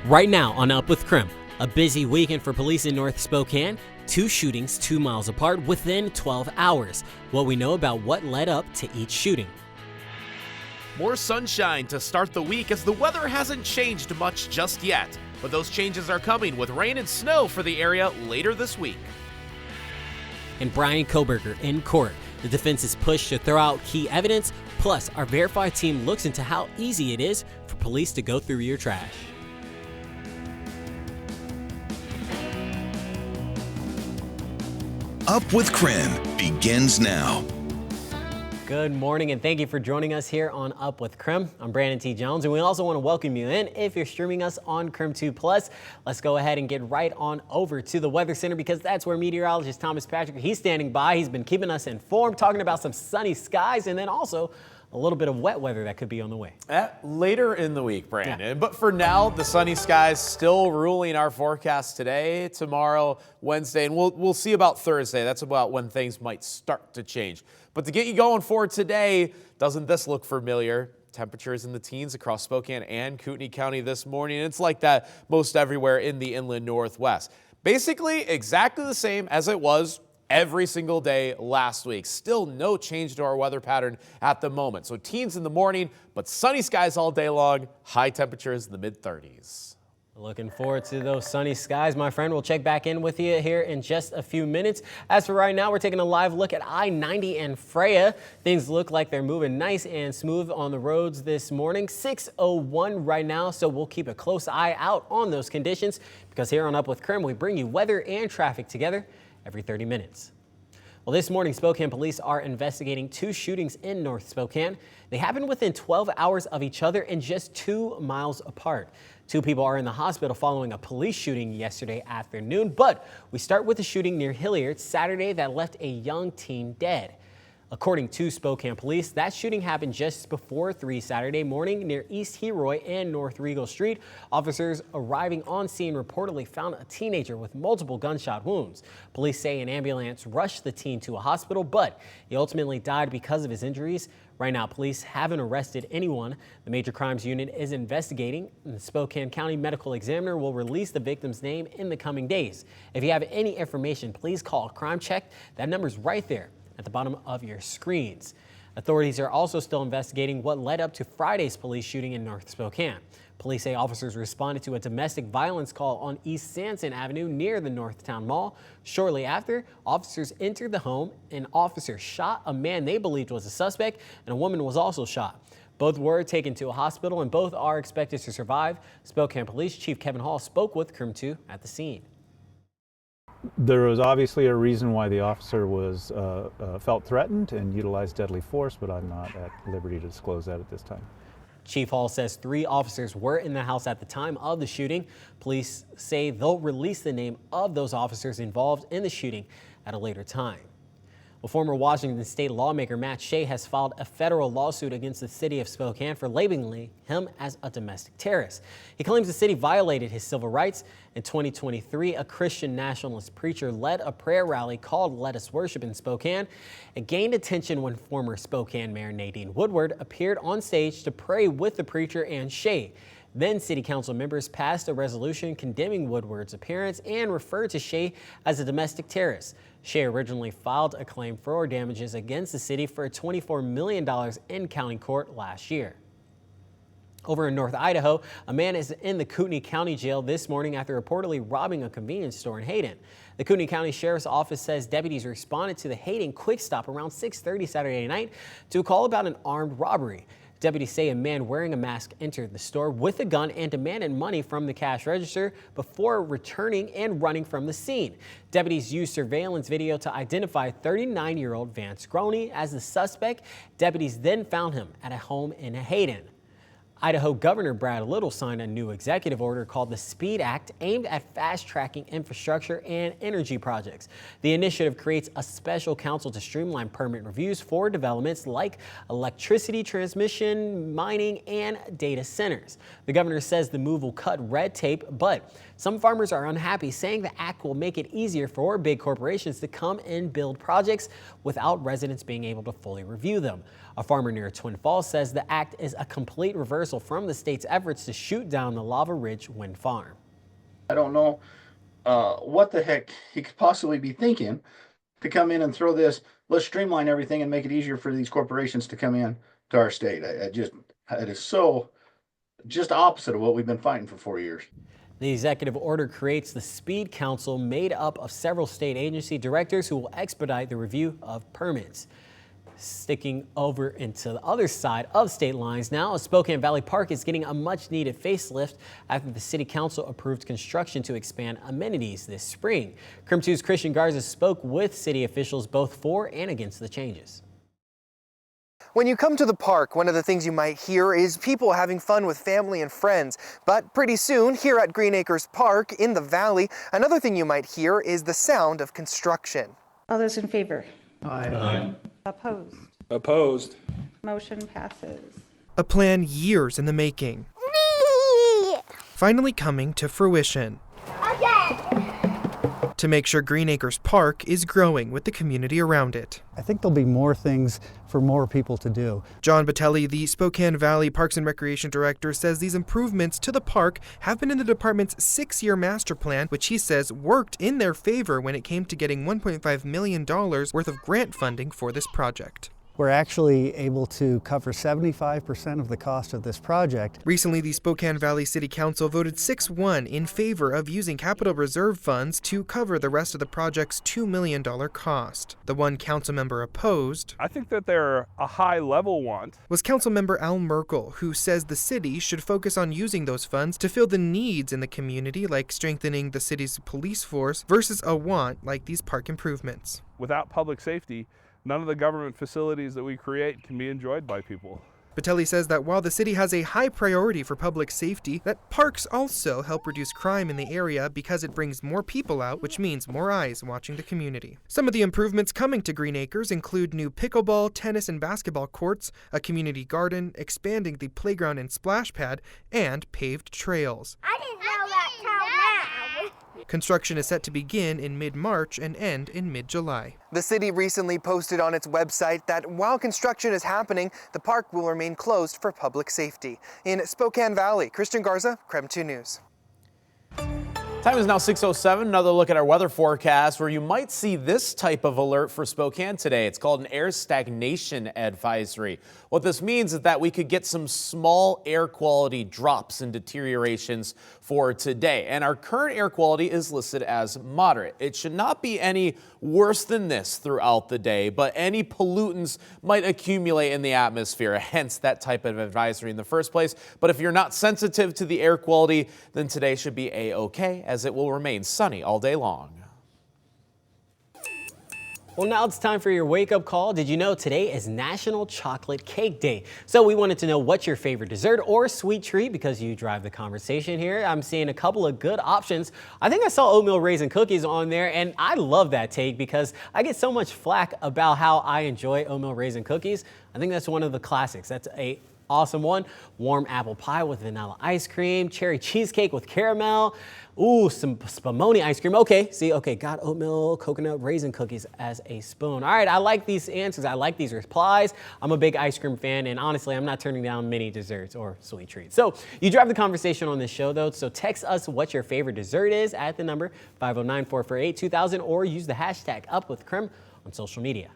Right now on Up with KREM, a busy weekend for police in North Spokane, 2 shootings 2 miles apart within 12 hours. What we know about what led up to each shooting. More sunshine to start the week as the weather hasn't changed much just yet, but those changes are coming with rain and snow for the area later this week. And Brian Koberger in court. The defense is pushed to throw out key evidence, plus our verified team looks into how easy it is for police to go through your trash. Up with KREM begins now. Good morning and thank you for joining us here on Up with KREM. I'm Brandon T. Jones, and we also want to welcome you in if you're streaming us on KREM 2+. Let's go ahead and get right on over to the Weather Center because that's where meteorologist Thomas Patrick, he's standing by. He's been keeping us informed, talking about some sunny skies and then also a little bit of wet weather that could be on the way. Later in the week, Brandon. But for now, the sunny skies still ruling our forecast today, tomorrow, Wednesday, and we'll see about Thursday. That's about when things might start to change. But to get you going for today, doesn't this look familiar? Temperatures in the teens across Spokane and Kootenai County this morning. It's like that most everywhere in the inland Northwest. Basically exactly the same as it was every single day last week. Still no change to our weather pattern at the moment. So teens in the morning, but sunny skies all day long, high temperatures in the mid-30s. Looking forward to those sunny skies, my friend. We'll check back in with you here in just a few minutes. As for right now, we're taking a live look at I-90 and Freya. Things look like they're moving nice and smooth on the roads this morning. 6:01 right now, so we'll keep a close eye out on those conditions because here on Up with KREM, we bring you weather and traffic together every 30 minutes. Well, this morning, Spokane Police are investigating 2 shootings in North Spokane. They happened within 12 hours of each other and just 2 miles apart. 2 people are in the hospital following a police shooting yesterday afternoon, but we start with the shooting near Hilliard Saturday that left a young teen dead. According to Spokane Police, that shooting happened just before 3 Saturday morning near East Heroy and North Regal Street. Officers arriving on scene reportedly found a teenager with multiple gunshot wounds. Police say an ambulance rushed the teen to a hospital, but he ultimately died because of his injuries. Right now, police haven't arrested anyone. The Major Crimes Unit is investigating, and the Spokane County Medical Examiner will release the victim's name in the coming days. If you have any information, please call Crime Check. That number's right there at the bottom of your screens. Authorities are also still investigating what led up to Friday's police shooting in North Spokane. Police say officers responded to a domestic violence call on East Sanson Avenue near the Northtown Mall. Shortly after, officers entered the home. An officer shot a man they believed was a suspect, and a woman was also shot. Both were taken to a hospital, and both are expected to survive. Spokane Police Chief Kevin Hall spoke with KREM 2 at the scene. There was obviously a reason why the officer was felt threatened and utilized deadly force, but I'm not at liberty to disclose that at this time. Chief Hall says 3 officers were in the house at the time of the shooting. Police say they'll release the name of those officers involved in the shooting at a later time. Well, former Washington state lawmaker Matt Shay has filed a federal lawsuit against the city of Spokane for labeling him as a domestic terrorist. He claims the city violated his civil rights. In 2023, a Christian nationalist preacher led a prayer rally called Let Us Worship in Spokane. It gained attention when former Spokane Mayor Nadine Woodward appeared on stage to pray with the preacher and Shay. Then city council members passed a resolution condemning Woodward's appearance and referred to Shay as a domestic terrorist. Shay originally filed a claim for damages against the city for $24 million in county court last year. Over in North Idaho, a man is in the Kootenai County Jail this morning after reportedly robbing a convenience store in Hayden. The Kootenai County Sheriff's Office says deputies responded to the Hayden Quick Stop around 6:30 Saturday night to a call about an armed robbery. Deputies say a man wearing a mask entered the store with a gun and demanded money from the cash register before returning and running from the scene. Deputies used surveillance video to identify 39-year-old Vance Groney as the suspect. Deputies then found him at a home in Hayden. Idaho Governor Brad Little signed a new executive order called the SPEED Act aimed at fast-tracking infrastructure and energy projects. The initiative creates a special council to streamline permit reviews for developments like electricity transmission, mining, and data centers. The governor says the move will cut red tape, but some farmers are unhappy, saying the act will make it easier for big corporations to come and build projects without residents being able to fully review them. A farmer near Twin Falls says the act is a complete reversal from the state's efforts to shoot down the Lava Ridge wind farm. I don't know what the heck he could possibly be thinking to come in and throw this. Let's streamline everything and make it easier for these corporations to come in to our state. It is so just opposite of what we've been fighting for 4 years. The executive order creates the Speed Council made up of several state agency directors who will expedite the review of permits. Sticking over into the other side of state lines now, Spokane Valley Park is getting a much-needed facelift after the city council approved construction to expand amenities this spring. KREM 2's Christian Garza spoke with city officials both for and against the changes. When you come to the park, one of the things you might hear is people having fun with family and friends. But pretty soon, here at Green Acres Park in the valley, another thing you might hear is the sound of construction. All those in favor? Aye. Opposed? Opposed. Motion passes. A plan years in the making. Finally coming to fruition. To make sure Green Acres Park is growing with the community around it. I think there'll be more things for more people to do. John Batelli, the Spokane Valley Parks and Recreation Director, says these improvements to the park have been in the department's 6-year master plan, which he says worked in their favor when it came to getting $1.5 million worth of grant funding for this project. We're actually able to cover 75% of the cost of this project. Recently, the Spokane Valley City Council voted 6-1 in favor of using capital reserve funds to cover the rest of the project's $2 million cost. The one council member opposed, I think that they're a high-level want, was Councilmember Al Merkel, who says the city should focus on using those funds to fill the needs in the community, like strengthening the city's police force, versus a want like these park improvements. Without public safety, none of the government facilities that we create can be enjoyed by people. Batelli says that while the city has a high priority for public safety, that parks also help reduce crime in the area because it brings more people out, which means more eyes watching the community. Some of the improvements coming to Green Acres include new pickleball, tennis, and basketball courts, a community garden, expanding the playground and splash pad, and paved trails. I didn't know that till now. Construction is set to begin in mid-March and end in mid-July. The city recently posted on its website that while construction is happening, the park will remain closed for public safety. In Spokane Valley, Christian Garza, KREM 2 News. Time is now 6:07. Another look at our weather forecast where you might see this type of alert for Spokane today. It's called an air stagnation advisory. What this means is that we could get some small air quality drops and deteriorations for today. And our current air quality is listed as moderate. It should not be any worse than this throughout the day, but any pollutants might accumulate in the atmosphere, hence that type of advisory in the first place. But if you're not sensitive to the air quality, then today should be a-okay, as it will remain sunny all day long. Well, now it's time for your wake-up call. Did you know today is National Chocolate Cake Day? So we wanted to know what's your favorite dessert or sweet treat because you drive the conversation here. I'm seeing a couple of good options. I think I saw oatmeal raisin cookies on there, and I love that take because I get so much flack about how I enjoy oatmeal raisin cookies. I think that's one of the classics. That's a awesome one. Warm apple pie with vanilla ice cream, cherry cheesecake with caramel. Ooh, some spumoni ice cream. Okay, got oatmeal, coconut, raisin cookies as a spoon. All right, I like these answers. I like these replies. I'm a big ice cream fan, and honestly, I'm not turning down many desserts or sweet treats. So you drive the conversation on this show, though, so text us what your favorite dessert is at the number 509-448-2000 or use the hashtag UpWithKREM on social media.